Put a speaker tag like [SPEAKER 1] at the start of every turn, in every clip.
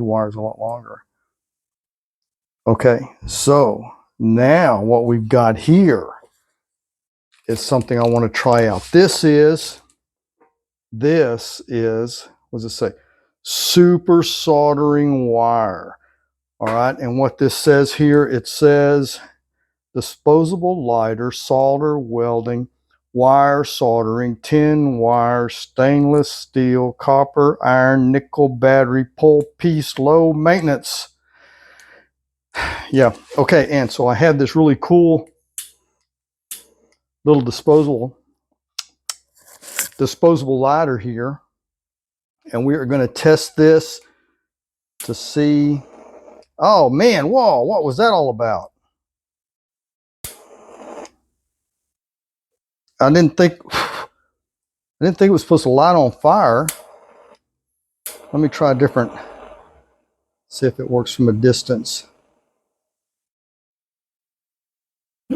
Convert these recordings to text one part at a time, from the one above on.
[SPEAKER 1] wire is a lot longer. Okay, so now what we've got here is something I want to try out. This is, what does it say? Super soldering wire. All right, and what this says here, it says disposable lighter, solder, welding, wire soldering, tin wire, stainless steel, copper, iron, nickel, battery, pull piece, low maintenance. Yeah, okay, and so I have this really cool little disposable lighter here, and we are going to test this to see. Oh man, whoa, what was that all about? I didn't think it was supposed to light on fire. Let me try a different, see if it works from a distance.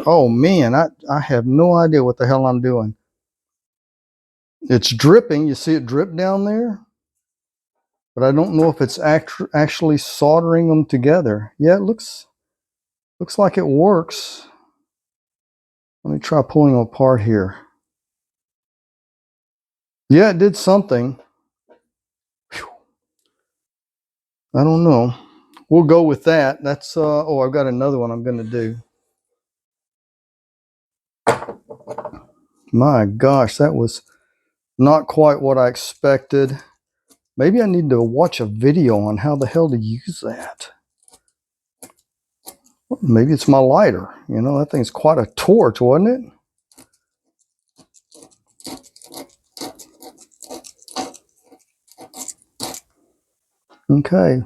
[SPEAKER 1] Oh man, I have no idea what the hell I'm doing. It's dripping. You see it drip down there? But I don't know if it's actually soldering them together. Yeah, it looks like it works. Let me try pulling them apart here. Yeah, it did something. Whew. I don't know. We'll go with that. That's, oh, I've got another one I'm going to do. My gosh, that was not quite what I expected. Maybe I need to watch a video on how the hell to use that. Maybe it's my lighter. You know, that thing's quite a torch, wasn't it? Okay.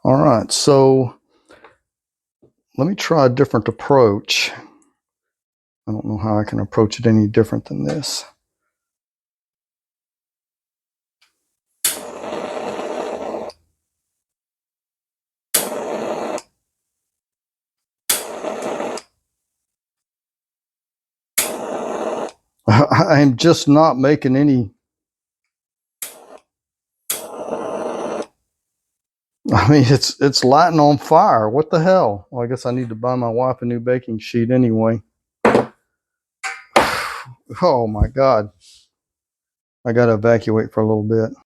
[SPEAKER 1] All right, so let me try a different approach. I don't know how I can approach it any different than this. I'm just not making any. I mean, it's lighting on fire. What the hell? Well, I guess I need to buy my wife a new baking sheet anyway. Oh my God. I got to evacuate for a little bit.